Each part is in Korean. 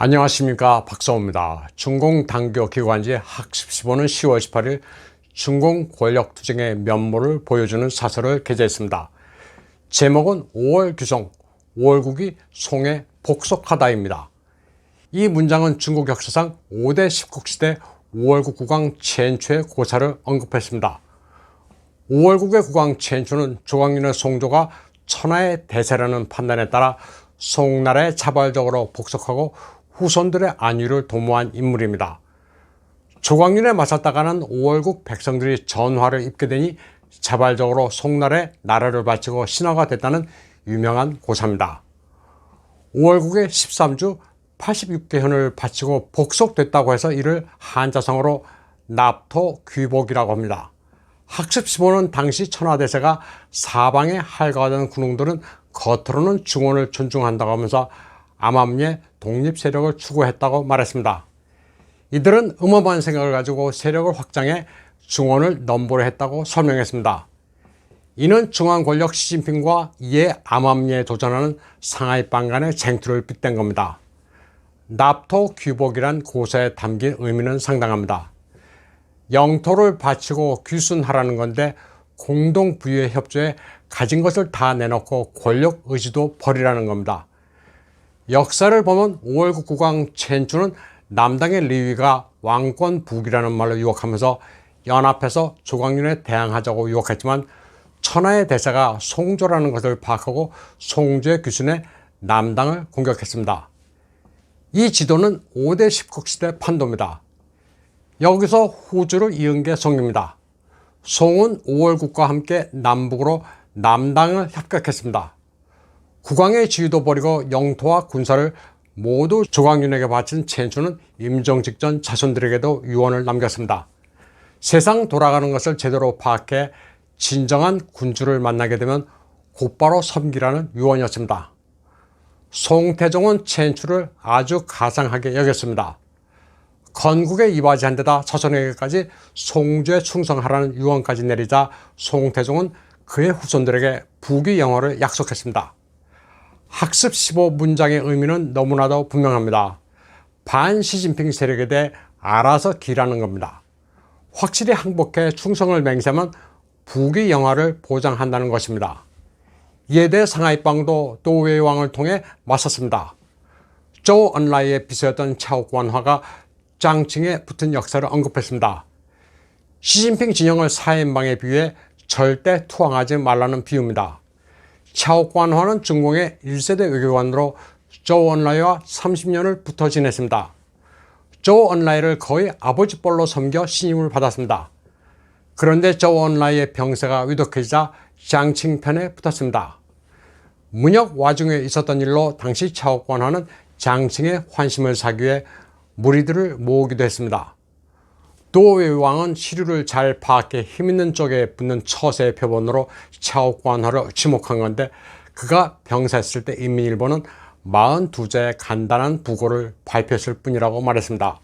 안녕하십니까, 박성호입니다. 중공당교기관지의 학습15는 10월 18일 중공 권력투쟁의 면모를 보여주는 사설을 게재했습니다. 제목은 5월 규성, 5월국이 송에 복속하다입니다. 이 문장은 중국 역사상 5대 10국 시대 5월국 국왕 첸추의 고사를 언급했습니다. 5월국의 국왕 첸추는 조광윤의 송조가 천하의 대세라는 판단에 따라 송나라에 자발적으로 복속하고 후손들의 안위를 도모한 인물입니다. 조광윤에 맞섰다가는 5월국 백성들이 전화를 입게 되니 자발적으로 송나라에 나라를 바치고 신하가 됐다는 유명한 고사입니다. 5월국의 13주 86개현을 바치고 복속됐다고 해서 이를 한자성어로 납토귀복이라고 합니다. 학습15는 당시 천하대세가 사방에 할가하던 군웅들은 겉으로는 중원을 존중한다고 하면서 암암리의 독립세력을 추구했다고 말했습니다. 이들은 음험한 생각을 가지고 세력을 확장해 중원을 넘보려 했다고 설명했습니다. 이는 중앙권력 시진핑과 이에 암암리에 도전하는 상하이빵 간의 쟁투를 빗댄 겁니다. 납토귀복이란 고사에 담긴 의미는 상당합니다. 영토를 바치고 귀순하라는 건데 공동 부유에 협조해 가진 것을 다 내놓고 권력 의지도 버리라는 겁니다. 역사를 보면 5월국 국왕 첸추는 남당의 리위가 왕권 부귀라는 말로 유혹하면서 연합해서 조광윤에 대항하자고 유혹했지만 천하의 대세가 송조라는 것을 파악하고 송조의 귀순에 남당을 공격했습니다. 이 지도는 5대 10국 시대 판도입니다. 여기서 후주를 이은 게 송입니다. 송은 5월국과 함께 남북으로 남당을 협격했습니다. 국왕의 지위도 버리고 영토와 군사를 모두 조광윤에게 바친 첸추는 임종 직전 자손들에게도 유언을 남겼습니다. 세상 돌아가는 것을 제대로 파악해 진정한 군주를 만나게 되면 곧바로 섬기라는 유언이었습니다. 송태종은 첸추를 아주 가상하게 여겼습니다. 건국에 이바지한 데다 자손에게까지 송조에 충성하라는 유언까지 내리자 송태종은 그의 후손들에게 부귀영화를 약속했습니다. 학습 15 문장의 의미는 너무나도 분명합니다. 반시진핑 세력에 대해 알아서 기라는 겁니다. 확실히 항복해 충성을 맹세하면 부귀영화를 보장한다는 것입니다. 이에 대해 상하이빵도 도웨이왕을 통해 맞섰습니다. 조우 언라이의 비서였던 차옥관화가 짱칭에 붙은 역사를 언급했습니다. 시진핑 진영을 사인방에 비유해 절대 투항하지 말라는 비유입니다. 차옥관화는 중공의 1세대 외교관으로 조우 언라이와 30년을 붙어 지냈습니다. 조우 언라이를 거의 아버지뻘로 섬겨 신임을 받았습니다. 그런데 조우 언라이의 병세가 위독해지자 짱칭 편에 붙었습니다. 문혁 와중에 있었던 일로 당시 차옥관화는 장칭의 환심을 사기 위해 무리들을 모으기도 했습니다. 도웨이 왕은 시류를 잘 파악해 힘있는 쪽에 붙는 처세의 표본으로 차옥관화를 지목한 건데 그가 병사했을 때 인민일보는 42자의 간단한 부고를 발표했을 뿐이라고 말했습니다.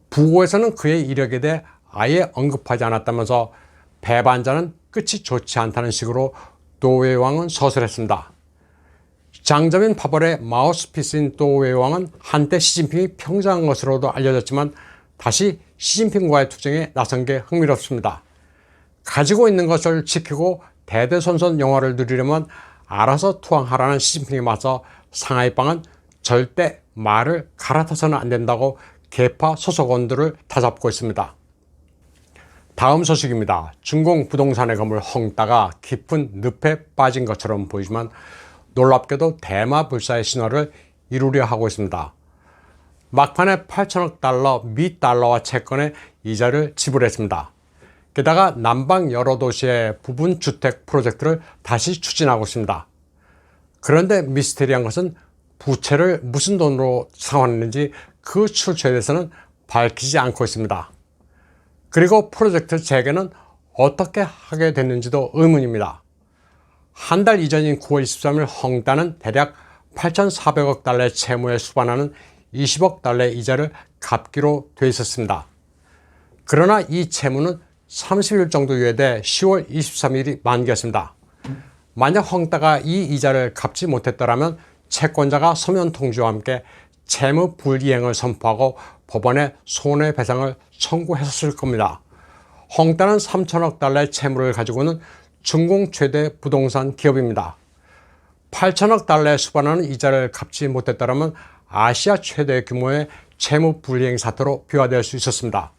부고에서는 그의 이력에 대해 아예 언급하지 않았다면서 배반자는 끝이 좋지 않다는 식으로 도웨이 왕은 서술했습니다. 장점인 파벌의 마우스피스인 도웨이 왕은 한때 시진핑이 평정한 것으로도 알려졌지만 다시 시진핑과의 투쟁에 나선 게 흥미롭습니다. 가지고 있는 것을 지키고 대대손손 영화를 누리려면 알아서 투항하라는 시진핑에 맞서 상하이빵은 절대 말을 갈아타서는 안 된다고 계파 소속원들을 다잡고 있습니다. 다음 소식입니다. 중공 부동산의 건물 헝따가 깊은 늪에 빠진 것처럼 보이지만 놀랍게도 대마불사의 신화를 이루려 하고 있습니다. 막판에 8천억 달러 미 달러와 채권의 이자를 지불했습니다. 게다가 남방 여러 도시의 부분 주택 프로젝트를 다시 추진하고 있습니다. 그런데 미스테리한 것은 부채를 무슨 돈으로 상환했는지 그 출처에 대해서는 밝히지 않고 있습니다. 그리고 프로젝트 재개는 어떻게 하게 됐는지도 의문입니다. 한 달 이전인 9월 23일 헝따는 대략 8,400억 달러의 채무에 수반하는 20억 달러의 이자를 갚기로 돼 있었습니다. 그러나 이 채무는 30일 정도 유예돼 10월 23일이 만기였습니다. 만약 헝따가 이 이자를 갚지 못했더라면 채권자가 서면 통지와 함께 채무 불이행을 선포하고 법원에 손해배상을 청구했었을 겁니다. 헝다는 3천억 달러의 채무를 가지고는 중공 최대 부동산 기업입니다. 8천억 달러에 수반하는 이자를 갚지 못했다면 아시아 최대 규모의 채무 불이행 사태로 비화될 수 있었습니다.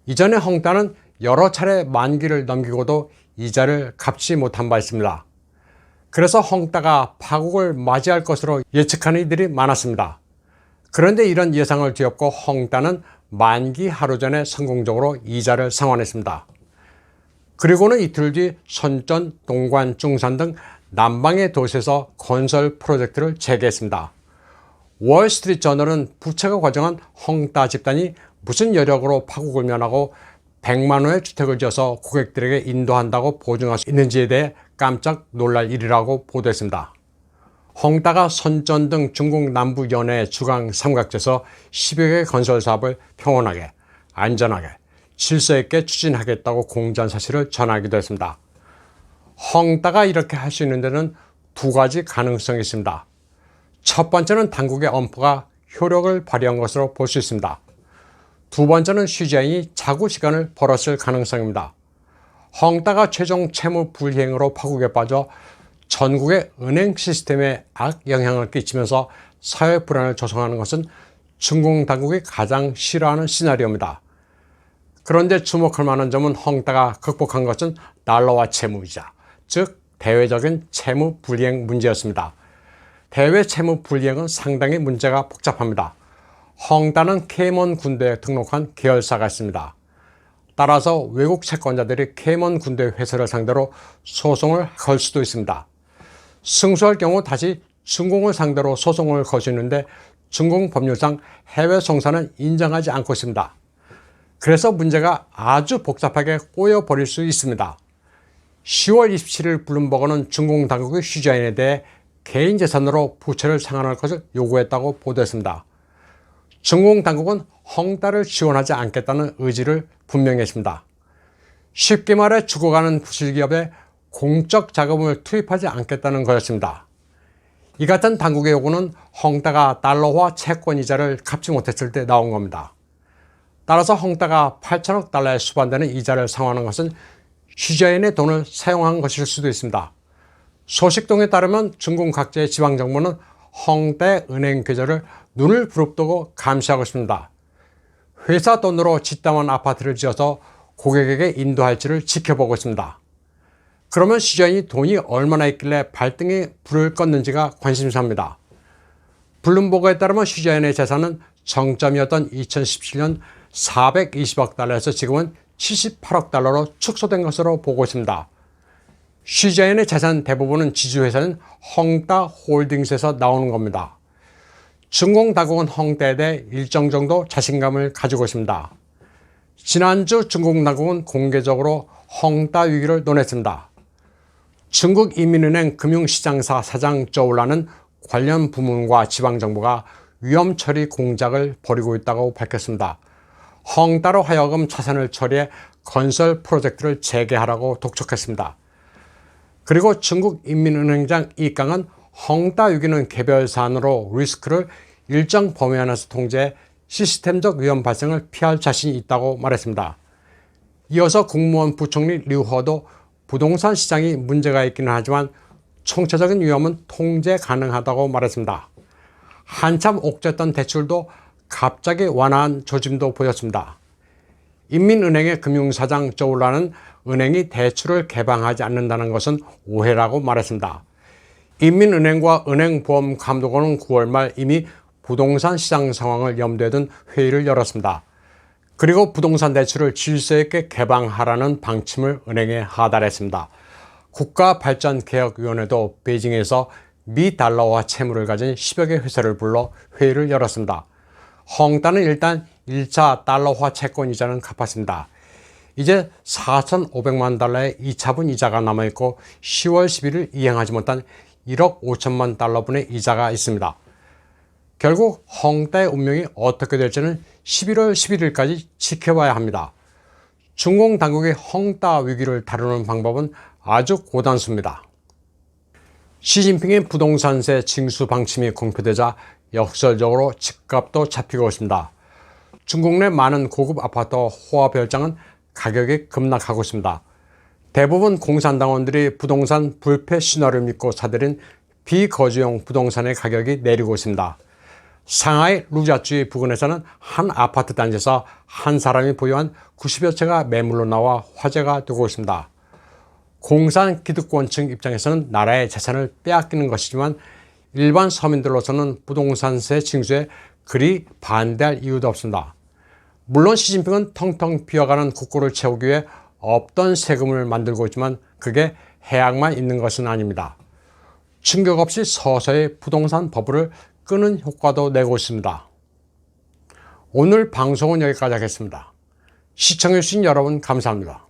이전에 헝다는 여러 차례 만기를 넘기고도 이자를 갚지 못한 바 있습니다. 그래서 헝다가 파국을 맞이할 것으로 예측하는 이들이 많았습니다. 그런데 이런 예상을 뒤엎고 헝다는 만기 하루 전에 성공적으로 이자를 상환했습니다. 그리고는 이틀 뒤 선전, 동관, 중산 등 남방의 도시에서 건설 프로젝트를 재개했습니다. 월스트리트 저널은 부채가 과정한 헝다 집단이 무슨 여력으로 파국을 면하고 100만 원의 주택을 지어서 고객들에게 인도한다고 보증할 수 있는지에 대해 깜짝 놀랄 일이라고 보도했습니다. 헝다가 선전 등 중국 남부 연해의 주강 삼각지에서 10여 개의 건설 사업을 평온하게, 안전하게, 질서 있게 추진하겠다고 공지한 사실을 전하기도 했습니다. 헝다가 이렇게 할 수 있는 데는 두 가지 가능성이 있습니다. 첫 번째는 당국의 엄포가 효력을 발휘한 것으로 볼 수 있습니다. 두 번째는 취재인이 자구 시간을 벌었을 가능성입니다. 헝다가 최종 채무 불이행으로 파국에 빠져 전국의 은행 시스템에 악영향을 끼치면서 사회 불안을 조성하는 것은 중공 당국이 가장 싫어하는 시나리오입니다. 그런데 주목할 만한 점은 헝다가 극복한 것은 달러화 채무이자, 즉 대외적인 채무 불이행 문제였습니다. 대외 채무 불이행은 상당히 문제가 복잡합니다. 헝다는 케이먼 군대에 등록한 계열사가 있습니다. 따라서 외국 채권자들이 케이먼 군대 회사를 상대로 소송을 걸 수도 있습니다. 승소할 경우 다시 중공을 상대로 소송을 걸 수 있는데 중공 법률상 해외 송사는 인정하지 않고 있습니다. 그래서 문제가 아주 복잡하게 꼬여버릴 수 있습니다. 10월 27일 블룸버그는 중공 당국의 취재인에 대해 개인 재산으로 부채를 상환할 것을 요구했다고 보도했습니다. 중공 당국은 헝다를 지원하지 않겠다는 의지를 분명히 했습니다. 쉽게 말해 죽어가는 부실기업에 공적 자금을 투입하지 않겠다는 것이었습니다. 이 같은 당국의 요구는 헝다가 달러화 채권 이자를 갚지 못했을 때 나온 겁니다. 따라서 헝다가 8천억 달러에 수반되는 이자를 상환한 것은 취재인의 돈을 사용한 것일 수도 있습니다. 소식통에 따르면 중국 각지의 지방정부는 헝다의 은행 계좌를 눈을 부릅뜨고 감시하고 있습니다. 회사 돈으로 짓담한 아파트를 지어서 고객에게 인도할지를 지켜보고 있습니다. 그러면 취재인이 돈이 얼마나 있길래 발등에 불을 껐는지가 관심사입니다. 블룸버그에 따르면 취재인의 재산은 정점이었던 2017년 420억 달러에서 지금은 78억 달러로 축소된 것으로 보고 있습니다. 취재인의 재산 대부분은 지주회사인 헝다 홀딩스에서 나오는 겁니다. 중공 당국은 헝다에 대해 일정 정도 자신감을 가지고 있습니다. 지난주 중공 당국은 공개적으로 헝다 위기를 논했습니다. 중국 인민은행 금융시장사 사장 저울라는 관련 부문과 지방정부가 위험 처리 공작을 벌이고 있다고 밝혔습니다. 헝다로 하여금 차산을 처리해 건설 프로젝트를 재개하라고 독촉했습니다. 그리고 중국 인민은행장 이강은 헝다 위기는 개별 사안으로 리스크를 일정 범위 안에서 통제해 시스템적 위험 발생을 피할 자신이 있다고 말했습니다. 이어서 국무원 부총리 류허도 부동산 시장이 문제가 있기는 하지만 총체적인 위험은 통제 가능하다고 말했습니다. 한참 옥죄했던 대출도 갑자기 완화한 조짐도 보였습니다. 인민은행의 금융사장 저울라는 은행이 대출을 개방하지 않는다는 것은 오해라고 말했습니다. 인민은행과 은행보험감독원은 9월 말 이미 부동산 시장 상황을 염두에 둔 회의를 열었습니다. 그리고 부동산 대출을 질서 있게 개방하라는 방침을 은행에 하달했습니다. 국가발전개혁위원회도 베이징에서 미달러화 채무를 가진 10여 개 회사를 불러 회의를 열었습니다. 헝다는 일단 1차 달러화 채권 이자는 갚았습니다. 이제 4,500만 달러의 2차분 이자가 남아있고 10월 11일 이행하지 못한 1억 5천만 달러분의 이자가 있습니다. 결국 헝다의 운명이 어떻게 될지는 11월 11일까지 지켜봐야 합니다. 중공 당국의 헝다 위기를 다루는 방법은 아주 고단수입니다. 시진핑의 부동산세 징수 방침이 공표되자 역설적으로 집값도 잡히고 있습니다. 중국 내 많은 고급 아파트 호화별장은 가격이 급락하고 있습니다. 대부분 공산당원들이 부동산 불패 신화를 믿고 사들인 비거주용 부동산의 가격이 내리고 있습니다. 상하이 루자주의 부근에서는 한 아파트 단지에서 한 사람이 보유한 90여 채가 매물로 나와 화제가 되고 있습니다. 공산 기득권층 입장에서는 나라의 재산을 빼앗기는 것이지만 일반 서민들로서는 부동산세 징수에 그리 반대할 이유도 없습니다. 물론 시진핑은 텅텅 비어가는 국고를 채우기 위해 없던 세금을 만들고 있지만 그게 해악만 있는 것은 아닙니다. 충격 없이 서서히 부동산 버블을 끄는 효과도 내고 있습니다. 오늘 방송은 여기까지 하겠습니다. 시청해주신 여러분 감사합니다.